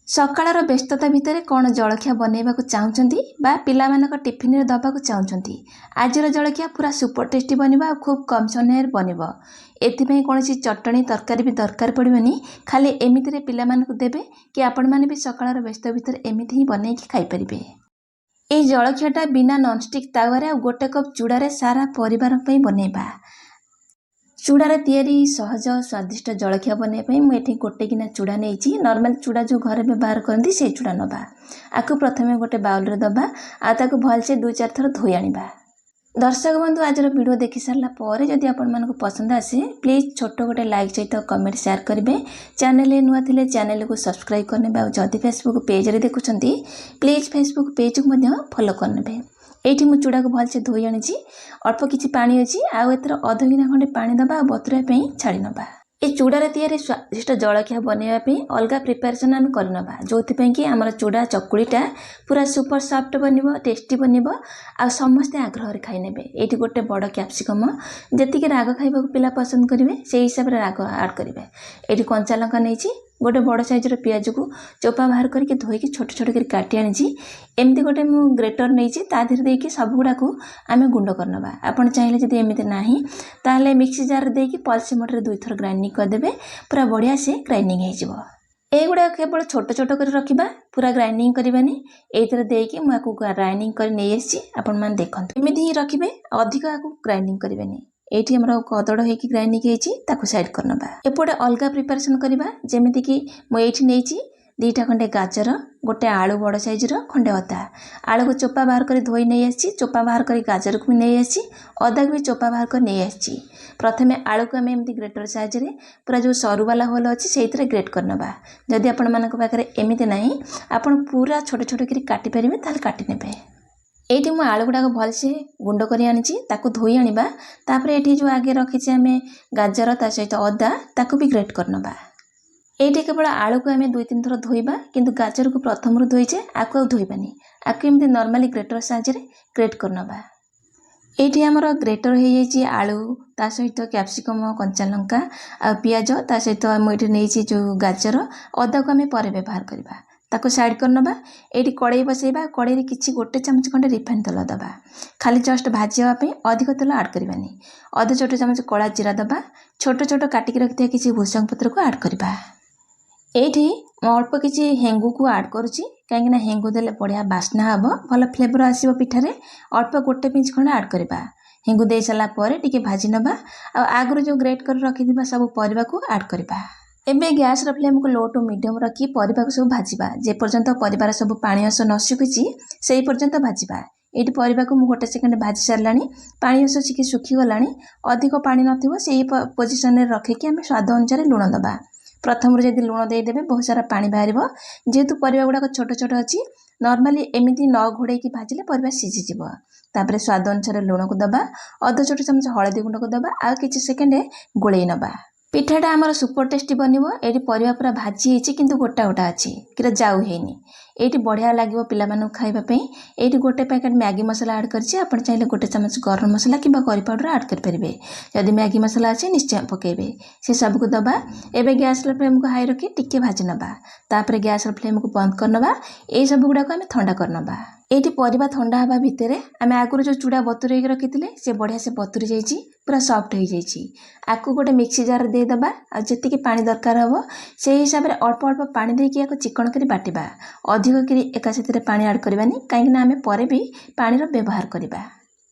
ସକାଳର ବ୍ୟସ୍ତତା ଭିତରେ କ'ଣ ଜଳଖିଆ ବନେଇବାକୁ ଚାହୁଁଛନ୍ତି ବା ପିଲାମାନଙ୍କ ଟିଫିନରେ ଦେବାକୁ ଚାହୁଁଛନ୍ତି। ଆଜିର ଜଳଖିଆ ପୁରା ସୁପର ଟେଷ୍ଟି ବନିବ ଆଉ ଖୁବ୍ କମ୍ ସମୟରେ ବନିବ। ଏଥିପାଇଁ କୌଣସି ଚଟଣି ତରକାରୀ ବି ଦରକାର ପଡ଼ିବନି। ଖାଲି ଏମିତିରେ ପିଲାମାନଙ୍କୁ ଦେବେ କି ଆପଣମାନେ ବି ସକାଳର ବ୍ୟସ୍ତ ଭିତରେ ଏମିତି ହିଁ ବନେଇକି ଖାଇପାରିବେ। এই ଜଳଖିଆଟା ବିନା ନନଷ୍ଟିକ୍ ତାୱାରେ ଆଉ ଗୋଟେ କପ୍ ଚୂଡ଼ାରେ ସାରା ପରିବାର ପାଇଁ ବନେଇବା। ଚୂଡ଼ାରେ ତିଆରି ସହଜ ସ୍ୱାଦିଷ୍ଟ ଜଳଖିଆ ବନେଇବା ପାଇଁ ମୁଁ ଏଠି ଗୋଟେ ଗିନା ଚୂଡ଼ା ନେଇଛି। ନର୍ମାଲ ଚୂଡ଼ା ଯେଉଁ ଘରେ ବ୍ୟବହାର କରନ୍ତି ସେଇ ଚୂଡ଼ା ନେବା। ଆକୁ ପ୍ରଥମେ ଗୋଟେ ବାଉଲରେ ଦେବା ଆଉ ତାକୁ ଭଲସେ 2-4 ଥର ଧୋଇ ଆଣିବା। ଦର୍ଶକ ବନ୍ଧୁ, ଆଜିର ଭିଡ଼ିଓ ଦେଖି ସାରିଲା ପରେ ଯଦି ଆପଣମାନଙ୍କୁ ପସନ୍ଦ ଆସେ ପ୍ଲିଜ୍ ଛୋଟ ଗୋଟେ ଲାଇକ୍ ସହିତ କମେଣ୍ଟ ସେୟାର କରିବେ। ଚ୍ୟାନେଲରେ ନୂଆ ଥିଲେ ଚ୍ୟାନେଲକୁ ସବସ୍କ୍ରାଇବ୍ କରିନେବେ ଆଉ ଯଦି ଫେସବୁକ୍ ପେଜରେ ଦେଖୁଛନ୍ତି ପ୍ଲିଜ୍ ଫେସବୁକ୍ ପେଜକୁ ମଧ୍ୟ ଫଲୋ କରିନେବେ। ଏଇଠି ମୁଁ ଚୂଡ଼ାକୁ ଭଲସେ ଧୋଇ ଆଣିଛି। ଅଳ୍ପ କିଛି ପାଣି ଅଛି ଆଉ ଏଥିରେ ଅଧ ଗିନା ଖଣ୍ଡେ ପାଣି ଦେବା ଆଉ ବତୁରାଇବା ପାଇଁ ଛାଡ଼ି ନେବା। এই ଚୂଡ଼ାରେ ତିଆରି ସ୍ୱାଦିଷ୍ଟ ଜଳଖିଆ ବନେଇବା ପାଇଁ ଅଲଗା ପ୍ରିପାରେସନ୍ ଆମେ କରିନେବା, ଯେଉଁଥିପାଇଁ କି ଆମର ଚୂଡ଼ା ଚକୁଳିଟା ପୁରା ସୁପର ସଫ୍ଟ ବନିବ, ଟେଷ୍ଟି ବନିବ ଆଉ ସମସ୍ତେ ଆଗ୍ରହରେ ଖାଇନେବେ। ଏଇଠି ଗୋଟେ ବଡ଼ କ୍ୟାପ୍ସିକମ୍, ଯେତିକି ରାଗ ଖାଇବାକୁ ପିଲା ପସନ୍ଦ କରିବେ ସେଇ ହିସାବରେ ରାଗ ଆଡ଼୍ କରିବେ। ଏଇଠି କଞ୍ଚା ଲଙ୍କା ନେଇଛି। ଗୋଟେ ବଡ଼ ସାଇଜ୍ର ପିଆଜକୁ ଚୋପା ବାହାର କରିକି ଧୋଇକି ଛୋଟ ଛୋଟ କରି କାଟି ଆଣିଛି। ଏମିତି ଗୋଟେ ମୁଁ ଗ୍ରେଟର୍ ନେଇଛି, ତା ଦେହରେ ଦେଇକି ସବୁଗୁଡ଼ାକୁ ଆମେ ଗୁଣ୍ଡ କରିନେବା। ଆପଣ ଚାହିଁଲେ ଯଦି ଏମିତି ନାହିଁ ତାହେଲେ ମିକ୍ସି ଜାର୍ରେ ଦେଇକି ପଲ୍ସ ମୋଡ଼ରେ 2 ଥର ଗ୍ରାଇଣ୍ଡିଂ କରିଦେବେ, ପୁରା ବଢ଼ିଆ ସେ ଗ୍ରାଇଣ୍ଡିଂ ହେଇଯିବ। এইগুড়াক কেবল ছোট ছোট করে রখিবা, পুরা গ্রাইন্ডিং করিবানি। এইথরে ଦେଇକି ମୁଁ ଆକୁ ଗ୍ରାଇଣ୍ଡିଂ କରି ନେଇ ଆସିଛି। ଆପଣମାନେ ଦେଖନ୍ତୁ ଏମିତି ହିଁ ରଖିବେ, ଅଧିକ ଆକୁ ଗ୍ରାଇଣ୍ଡିଂ କରିବେନି। ଏଇଠି ଆମର କଦଡ଼ ହେଇକି ଗ୍ରାଇଣ୍ଡିଂ ହେଇଛି, ତାକୁ ସାଇଡ୍ କରିନେବା। ଏପଟେ ଅଲଗା ପ୍ରିପାରେସନ୍ କରିବା। ଯେମିତିକି ମୁଁ ଏଇଠି ନେଇଛି 2ଟା ଖଣ୍ଡେ ଗାଜର, ଗୋଟେ ଆଳୁ ବଡ଼ ସାଇଜ୍ର, ଖଣ୍ଡେ ଅଦା। ଆଳୁକୁ ଚୋପା ବାହାର କରି ଧୋଇ ନେଇ ଆସିଛି, ଚୋପା ବାହାର କରି ଗାଜରକୁ ବି ନେଇ ଆସିଛି, ଅଦାକୁ ବି ଚୋପା ବାହାର କରି ନେଇ ଆସିଛି। ପ୍ରଥମେ ଆଳୁକୁ ଆମେ ଏମିତି ଗ୍ରେଟର୍ ସାହାଯ୍ୟରେ ପୁରା ଯେଉଁ ସରୁବାଲା ହୋଲ୍ ଅଛି ସେଇଥିରେ ଗ୍ରେଟ୍ କରିନେବା। ଯଦି ଆପଣମାନଙ୍କ ପାଖରେ ଏମିତି ନାହିଁ ଆପଣ ପୁରା ଛୋଟ ଛୋଟ କରି କାଟିପାରିବେ, ତାହେଲେ କାଟି ନେବେ। এইটি ମୁଁ ଆଳୁ ଗୁଡ଼ାକ ଭଲସେ ଗୁଣ୍ଡ କରି ଆଣିଛି, ତାକୁ ଧୋଇ ଆଣିବା। ତାପରେ ଏଠି ଯେଉଁ ଆଗେ ରଖିଛି ଆମେ ଗାଜର ତା ସହିତ ଅଦା, ତାକୁ ବି ଗ୍ରେଟ୍ କରିନେବା। এইটি କେବଳ ଆଳୁକୁ ଆମେ 2-3 ଥର ଧୋଇବା, କିନ୍ତୁ ଗାଜରକୁ ପ୍ରଥମରୁ ଧୋଇଛେ, ଆକୁ ଆଉ ଧୋଇବାନି। ଆକୁ ଏମିତି ନର୍ମାଲି ଗ୍ରେଟର୍ ସାହାଯ୍ୟରେ ଗ୍ରେଟ୍ କରିନେବା। এইটি ଆମର ଗ୍ରେଟର୍ ହେଇଯାଇଛି ଆଳୁ, ତା ସହିତ କ୍ୟାପ୍ସିକମ୍, କଞ୍ଚା ଲଙ୍କା ଆଉ ପିଆଜ, ତା ସହିତ ମୁଁ ଏଠି ନେଇଛି ଯେଉଁ ଗାଜର, ଅଦାକୁ ଆମେ ପରେ ବ୍ୟବହାର କରିବା। ତାକୁ ସାଇଡ୍ କରିନେବା। এইটি କଡ଼େଇ ବସାଇବା। କଡ଼େଇରେ କିଛି 1 ଚାମଚ ଖଣ୍ଡେ ରିଫାଇନ୍ ତେଲ ଦେବା, ଖାଲି ଜଷ୍ଟ ଭାଜିବା ପାଇଁ, ଅଧିକ ତେଲ ଆଡ଼୍ କରିବାନି। ଅଧ ଛୋଟ ଚାମଚ କଳା ଜିରା ଦେବା। ଛୋଟ ଛୋଟ କାଟିକି ରଖିଥିବା କିଛି ଭୃଷଙ୍ଗ ପତ୍ରକୁ ଆଡ଼୍ କରିବା। এইଠି ମୁଁ ଅଳ୍ପ କିଛି ହେଙ୍ଗୁକୁ ଆଡ଼୍ କରୁଛି, କାହିଁକିନା ହେଙ୍ଗୁ ଦେଲେ ବଢ଼ିଆ ବାସ୍ନା ହେବ, ଭଲ ଫ୍ଲେଭର ଆସିବ ପିଠାରେ। ଅଳ୍ପ 1 ପିଞ୍ଚ ଖଣ୍ଡେ ଆଡ଼୍ କରିବା। ହେଙ୍ଗୁ ଦେଇ ସାରିଲା ପରେ ଟିକେ ଭାଜି ନେବା ଆଉ ଆଗରୁ ଯେଉଁ ଗ୍ରେଟ୍ କରି ରଖିଥିବା ସବୁ ପରିବାକୁ ଆଡ଼୍ କରିବା। ଏବେ ଗ୍ୟାସ୍ର ଫ୍ଲେମ୍କୁ ଲୋ ଟୁ ମିଡ଼ିୟମ୍ ରଖି ପରିବାକୁ ସବୁ ଭାଜିବା। ଯେପର୍ଯ୍ୟନ୍ତ ପରିବାର ସବୁ ପାଣି ଅଂଶ ନ ଶୁଖିଛି ସେହି ପର୍ଯ୍ୟନ୍ତ ଭାଜିବା। ଏଇଠି ପରିବାକୁ ମୁଁ 1 ସେକେଣ୍ଡ ଭାଜି ସାରିଲାଣି, ପାଣି ଅଂଶ ଟିକେ ଶୁଖିଗଲାଣି। ଅଧିକ ପାଣି ନଥିବ ସେହି ପୋଜିସନରେ ରଖିକି ଆମେ ସ୍ୱାଦ ଅନୁସାରେ ଲୁଣ ଦେବା। ପ୍ରଥମରୁ ଯଦି ଲୁଣ ଦେଇଦେବେ ବହୁତ ସାରା ପାଣି ବାହାରିବ। ଯେହେତୁ ପରିବା ଗୁଡ଼ାକ ଛୋଟ ଛୋଟ ଅଛି, ନର୍ମାଲି ଏମିତି ନ ଘୋଡ଼େଇକି ଭାଜିଲେ ପରିବା ସିଝିଯିବ। ତାପରେ ସ୍ୱାଦ ଅନୁସାରେ ଲୁଣକୁ ଦେବା, ଅଧ ଛୋଟ ଚାମଚ ହଳଦୀ ଗୁଣ୍ଡକୁ ଦେବା ଆଉ କିଛି ସେକେଣ୍ଡ ଗୋଳେଇ ନେବା। ପିଠାଟା ଆମର ସୁପର ଟେଷ୍ଟି ବନିବ। ଏଇଠି ପରିବା ପୁରା ଭାଜି ହେଇଛି, କିନ୍ତୁ ଗୋଟା ଗୋଟା ଅଛି, କିରେ ଯାଉ ହେଇନି। এইটি ବଢ଼ିଆ ଲାଗିବ ପିଲାମାନଙ୍କୁ ଖାଇବା ପାଇଁ। এইଠି 1 ପ୍ୟାକେଟ୍ ମ୍ୟାଗି ମସଲା ଆଡ଼୍ କରିଛି। ଆପଣ ଚାହିଁଲେ 1 ଚାମଚ ଗରମ ମସଲା କିମ୍ବା କରି ପାଉଡ଼ର ଆଡ଼୍ କରିପାରିବେ। ଯଦି ମ୍ୟାଗି ମସଲା ଅଛି ନିଶ୍ଚୟ ପକାଇବେ। ସେ ସବୁକୁ ଦେବା। ଏବେ ଗ୍ୟାସ୍ର ଫ୍ଲେମ୍କୁ ହାଇ ରଖି ଟିକେ ଭାଜି ନେବା। ତାପରେ ଗ୍ୟାସ୍ର ଫ୍ଲେମ୍କୁ ବନ୍ଦ କରିନେବା। এই ସବୁ ଗୁଡ଼ାକୁ ଆମେ ଥଣ୍ଡା କରିନେବା। এইটি ପରିବା ଥଣ୍ଡା ହେବା ଭିତରେ ଆମେ ଆଗରୁ ଯେଉଁ ଚୂଡ଼ା ବତୁରେଇକି ରଖିଥିଲେ ସେ ବଢ଼ିଆ ସେ ବତୁରି ଯାଇଛି, ପୁରା ସଫ୍ଟ ହେଇଯାଇଛି। ଆକୁ ଗୋଟେ ମିକ୍ସି ଜାର୍ରେ ଦେଇଦେବା ଆଉ ଯେତିକି ପାଣି ଦରକାର ହେବ ସେହି ହିସାବରେ ଅଳ୍ପ ଅଳ୍ପ ପାଣି ଦେଇକି ଆକୁ ଚିକଣ କରି ବାଟିବା। ଅଧିକ କରି ଏକା ସାଥିରେ ପାଣି ଆଡ଼୍ କରିବାନି, କାହିଁକିନା ଆମେ ପରେ ବି ପାଣିର ବ୍ୟବହାର କରିବା।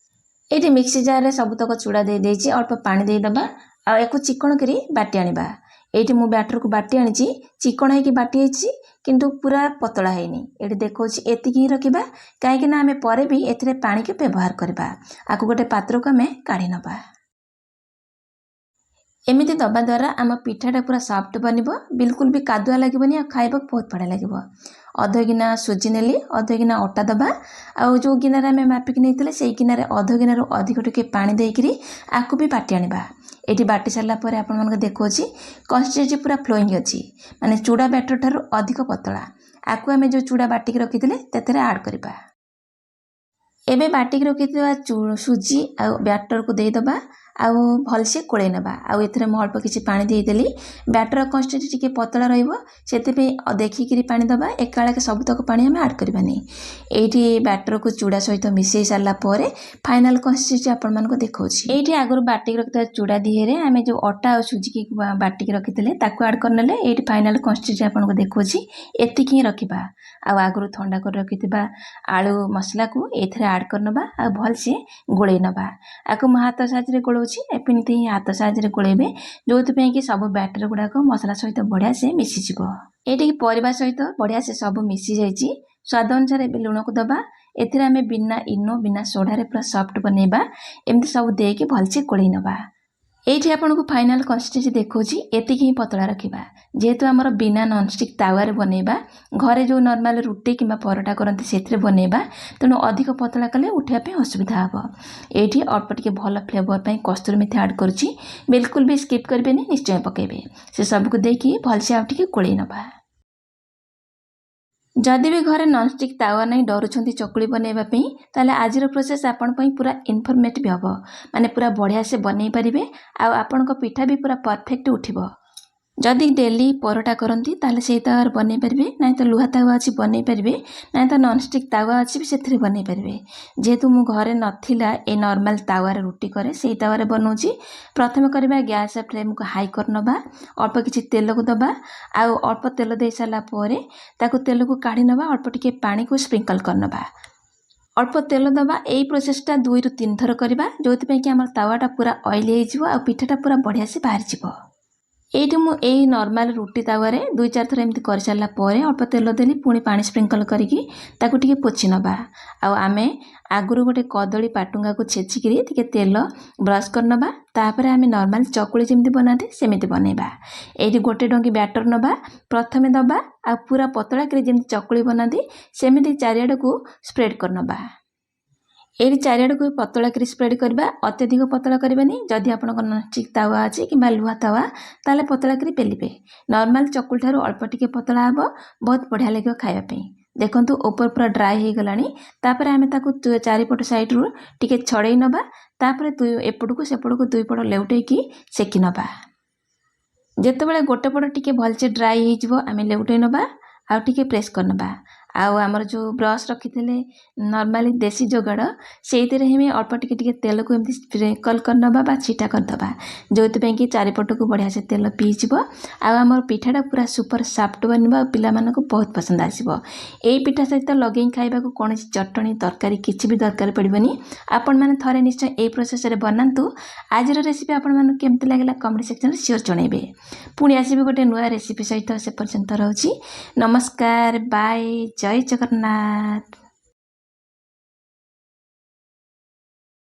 এইটি ମିକ୍ସି ଜାର୍ରେ ସବୁତକ ଚୂଡ଼ା ଦେଇଦେଇଛି, ଅଳ୍ପ ପାଣି ଦେଇଦେବା ଆଉ ୟାକୁ ଚିକଣ କରି ବାଟି ଆଣିବା। এইটি ମୁଁ ବ୍ୟାଟରକୁ ବାଟି ଆଣିଛି, ଚିକଣ ହେଇକି ବାଟି ହେଇଛି, କିନ୍ତୁ ପୁରା ପତଳା ହେଇନି। ଏଠି ଦେଖାଉଛି ଏତିକି ହିଁ ରଖିବା, କାହିଁକିନା ଆମେ ପରେ ବି ଏଥିରେ ପାଣିକି ବ୍ୟବହାର କରିବା। ଆକୁ ଗୋଟେ ପାତ୍ରକୁ ଆମେ କାଢ଼ି ନେବା। ଏମିତି ଦେବା ଦ୍ୱାରା ଆମ ପିଠାଟା ପୁରା ସଫ୍ଟ ବନିବ, ବିଲକୁଲ ବି କାଦୁଆ ଲାଗିବନି ଆଉ ଖାଇବାକୁ ବହୁତ ବଢ଼ିଆ ଲାଗିବ। ଅଧ ଗିନା ସୁଜି ନେଲି, ଅଧ ଗିନା ଅଟା ଦେବା ଆଉ ଯେଉଁ ଗିନାରେ ଆମେ ମାପିକି ନେଇଥିଲେ ସେଇ ଗିନାରେ ଅଧ ଗିନାରୁ ଅଧିକ ଟିକେ ପାଣି ଦେଇକରି ଆକୁ ବି ବାଟି ଆଣିବା। ଏଇଠି ବାଟି ସାରିଲା ପରେ ଆପଣମାନଙ୍କୁ ଦେଖାଉଛି କନସିଷ୍ଟେନ୍ସି ପୁରା ଫ୍ଲୋଇଂ ଅଛି, ମାନେ ଚୂଡ଼ା ବ୍ୟାଟର ଠାରୁ ଅଧିକ ପତଳା। ଆକୁ ଆମେ ଯେଉଁ ଚୂଡ଼ା ବାଟିକି ରଖିଥିଲେ ସେଥିରେ ଆଡ଼୍ କରିବା। ଏବେ ବାଟିକି ରଖିଥିବା ସୁଜି ଆଉ ବ୍ୟାଟରକୁ ଦେଇଦେବା ଆଉ ଭଲସେ ଗୋଳେଇ ନେବା। ଆଉ ଏଥିରେ ମୁଁ ଅଳ୍ପ କିଛି ପାଣି ଦେଇଦେଲି। ବ୍ୟାଟର କନ୍ସିଷ୍ଟେନ୍ସି ଟିକେ ପତଳା ରହିବ, ସେଥିପାଇଁ ଦେଖିକିରି ପାଣି ଦେବା, ଏକାବେଳକେ ସବୁତକ ପାଣି ଆମେ ଆଡ଼୍ କରିବାନି। ଏଇଠି ବ୍ୟାଟରକୁ ଚୁଡ଼ା ସହିତ ମିଶାଇ ସାରିଲା ପରେ ଫାଇନାଲ୍ କନ୍ସିଷ୍ଟେନ୍ସି ଆପଣମାନଙ୍କୁ ଦେଖାଉଛି। ଏଇଠି ଆଗରୁ ବାଟିକି ରଖିଥିବା ଚୁଡ଼ା ଦିହରେ ଆମେ ଯେଉଁ ଅଟା ଆଉ ସୁଜିକି ବାଟିକି ରଖିଥିଲେ ତାକୁ ଆଡ଼୍ କରିନେଲେ ଏଇଠି ଫାଇନାଲ୍ କନ୍ସିଷ୍ଟେନ୍ସି ଆପଣଙ୍କୁ ଦେଖାଉଛି। ଏତିକି ହିଁ ରଖିବା। ଆଉ ଆଗରୁ ଥଣ୍ଡା କରି ରଖିଥିବା ଆଳୁ ମସଲାକୁ ଏଇଥିରେ ଆଡ଼୍ କରିନେବା ଆଉ ଭଲସେ ଗୋଳେଇ ନେବା। ଆକୁ ମୁଁ ହାତ ସାହାଯ୍ୟରେ ଗୋଳଉଛି, ଏମିତି ହିଁ ହାତ ସାହାଯ୍ୟରେ ଗୋଳେଇବେ, ଯୋଉଥିପାଇଁ କି ସବୁ ବ୍ୟାଟର ଗୁଡ଼ାକ ମସଲା ସହିତ ବଢ଼ିଆ ସେ ମିଶିଯିବ। ଏଇଠିକି ପରିବା ସହିତ ବଢ଼ିଆ ସେ ସବୁ ମିଶି ଯାଇଛି। ସ୍ୱାଦ ଅନୁସାରେ ଏବେ ଲୁଣକୁ ଦେବା। ଏଥିରେ ଆମେ ବିନା ଇନୋ ବିନା ସୋଡ଼ାରେ ପୁରା ସଫ୍ଟ ବନେଇବା। ଏମିତି ସବୁ ଦେଇକି ଭଲସେ ଗୋଳେଇ ନେବା। ଏଇଠି ଆପଣଙ୍କୁ ଫାଇନାଲ୍ କନ୍ସିଷ୍ଟେନ୍ସି ଦେଖାଉଛି। ଏତିକି ହିଁ ପତଳା ରଖିବା। ଯେହେତୁ ଆମର ବିନା ନନଷ୍ଟିକ୍ ତାୱାରେ ବନେଇବା, ଘରେ ଯେଉଁ ନର୍ମାଲ ରୁଟି କିମ୍ବା ପରଟା କରନ୍ତି ସେଥିରେ ବନେଇବା, ତେଣୁ ଅଧିକ ପତଳା କଲେ ଉଠିବା ପାଇଁ ଅସୁବିଧା ହେବ। ଏଇଠି ଅଳ୍ପ ଟିକେ ଭଲ ଫ୍ଲେଭର ପାଇଁ କସ୍ତୁରୀ ମେଥି ଆଡ଼୍ କରୁଛି। ବିଲକୁଲ ବି ସ୍କିପ୍ କରିବେନି, ନିଶ୍ଚୟ ପକାଇବେ। ସେ ସବୁକୁ ଦେଇକି ଭଲସେ ଆଉ ଟିକେ ଗୋଳେଇ ନେବା। ଯଦି ବି ଘରେ ନନଷ୍ଟିକ୍ ତାୱା ନାହିଁ, ଡରୁଛନ୍ତି ଚକୁଳି ବନେଇବା ପାଇଁ, ତାହେଲେ ଆଜିର ପ୍ରୋସେସ୍ ଆପଣ ପାଇଁ ପୁରା ଇନଫର୍ମେଟିଭ୍ ହେବ। ମାନେ ପୁରା ବଢ଼ିଆ ସେ ବନେଇ ପାରିବେ ଆଉ ଆପଣଙ୍କ ପିଠା ବି ପୁରା ପରଫେକ୍ଟ ଉଠିବ। ଯଦି ଡେଲି ପରଟା କରନ୍ତି ତାହେଲେ ସେଇ ତାୱାରେ ବନେଇ ପାରିବେ, ନାହିଁ ତ ଲୁହା ତାୱା ଅଛି ବନେଇ ପାରିବେ, ନାହିଁ ତ ନନଷ୍ଟିକ୍ ତାୱା ଅଛି ବି ସେଥିରେ ବନେଇ ପାରିବେ। ଯେହେତୁ ମୁଁ ଘରେ ନଥିଲା ଏ ନର୍ମାଲ ତାୱାରେ ରୁଟି କରେ, ସେଇ ତାୱାରେ ବନାଉଛି। ପ୍ରଥମେ କରିବା ଗ୍ୟାସ୍ ଫ୍ଲେମ୍କୁ ହାଇ କରିନେବା, ଅଳ୍ପ କିଛି ତେଲକୁ ଦେବା। ଆଉ ଅଳ୍ପ ତେଲ ଦେଇ ସାରିଲା ପରେ ତାକୁ ତେଲକୁ କାଢ଼ି ନେବା, ଅଳ୍ପ ଟିକେ ପାଣିକୁ ସ୍ପ୍ରିଙ୍କଲ କରିନେବା। ଅଳ୍ପ ତେଲ ଦେବା। ଏଇ ପ୍ରୋସେସଟା 2ରୁ 3 ଥର କରିବା, ଯୋଉଥିପାଇଁ କି ଆମର ତାୱାଟା ପୁରା ଅଏଲି ହେଇଯିବ ଆଉ ପିଠାଟା ପୁରା ବଢ଼ିଆ ସେ ବାହାରିଯିବ। ଏଇଠି ମୁଁ ଏଇ ନର୍ମାଲ ରୁଟି ତାୱାରେ 2-4 ଥର ଏମିତି କରିସାରିଲା ପରେ ଅଳ୍ପ ତେଲ ଦେଲି, ପୁଣି ପାଣି ସ୍ପ୍ରିଙ୍କଲ କରିକି ତାକୁ ଟିକେ ପୋଛି ନେବା। ଆଉ ଆମେ ଆଗରୁ ଗୋଟେ କଦଳୀ ପାଟୁଙ୍ଗାକୁ ଛେଚିକିରି ଟିକେ ତେଲ ବ୍ରସ୍ କରିନେବା। ତାପରେ ଆମେ ନର୍ମାଲ ଚକୁଳି ଯେମିତି ବନାନ୍ତି ସେମିତି ବନେଇବା। ଏଇଠି ଗୋଟେ ଡଙ୍ଗି ବ୍ୟାଟର ନେବା, ପ୍ରଥମେ ଦେବା ଆଉ ପୁରା ପତଳା କରି ଯେମିତି ଚକୁଳି ବନାନ୍ତି ସେମିତି ଚାରିଆଡ଼କୁ ସ୍ପ୍ରେଡ୍ କରିନେବା। ଏଇଠି ଚାରିଆଡ଼କୁ ପତଳା କରି ସ୍ପ୍ରେଡ୍ କରିବା, ଅତ୍ୟଧିକ ପତଳା କରିବେନି। ଯଦି ଆପଣଙ୍କ ନନଷ୍ଟିକ୍ ତାୱା ଅଛି କିମ୍ବା ଲୁହା ତାୱା ତାହେଲେ ପତଳା କରି ବେଲିବେ। ନର୍ମାଲ ଚକୁଳି ଠାରୁ ଅଳ୍ପ ଟିକେ ପତଳା ହେବ, ବହୁତ ବଢ଼ିଆ ଲାଗିବ ଖାଇବା ପାଇଁ। ଦେଖନ୍ତୁ ଉପର ପୁରା ଡ୍ରାଏ ହେଇଗଲାଣି। ତାପରେ ଆମେ ତାକୁ ଚାରିପଟ ସାଇଡ଼ରୁ ଟିକେ ଛଡ଼େଇ ନେବା। ତାପରେ ଏପଟକୁ ସେପଟକୁ 2 ପଟ ଲେଉଟେଇକି ସେକି ନେବା। ଯେତେବେଳେ ଗୋଟେ ପଟ ଟିକେ ଭଲସେ ଡ୍ରାଏ ହେଇଯିବ ଆମେ ଲେଉଟେଇ ନେବା ଆଉ ଟିକେ ପ୍ରେସ୍ କରିନେବା। ଆଉ ଆମର ଯେଉଁ ବ୍ରସ୍ ରଖିଥିଲେ ନର୍ମାଲି ଦେଶୀ ଯୋଗାଡ଼, ସେଇଥିରେ ହିଁ ଅଳ୍ପ ଟିକେ ଟିକେ ତେଲକୁ ଏମିତି ସ୍ପ୍ରିଙ୍କଲ କରିନେବା ବା ଛିଟା କରିଦେବା, ଯେଉଁଥିପାଇଁ କି ଚାରିପଟକୁ ବଢ଼ିଆ ସେ ତେଲ ପିଇଯିବ ଆଉ ଆମର ପିଠାଟା ପୁରା ସୁପର ସଫ୍ଟ ବନିବ ଆଉ ପିଲାମାନଙ୍କୁ ବହୁତ ପସନ୍ଦ ଆସିବ। ଏଇ ପିଠା ସହିତ ଲଗେଇ ଖାଇବାକୁ କୌଣସି ଚଟଣି ତରକାରୀ କିଛି ବି ଦରକାର ପଡ଼ିବନି। ଆପଣମାନେ ଥରେ ନିଶ୍ଚୟ ଏଇ ପ୍ରୋସେସରେ ବନାନ୍ତୁ। ଆଜିର ରେସିପି ଆପଣମାନଙ୍କୁ କେମିତି ଲାଗିଲା କମେଣ୍ଟ ସେକ୍ସନରେ ସିଓର ଜଣାଇବେ। ପୁଣି ଆସିବି ଗୋଟେ ନୂଆ ରେସିପି ସହିତ। ସେ ପର୍ଯ୍ୟନ୍ତ ରହୁଛି। ନମସ୍କାର, ବାଏ, ଜୟ ଜଗନ୍ନାଥ।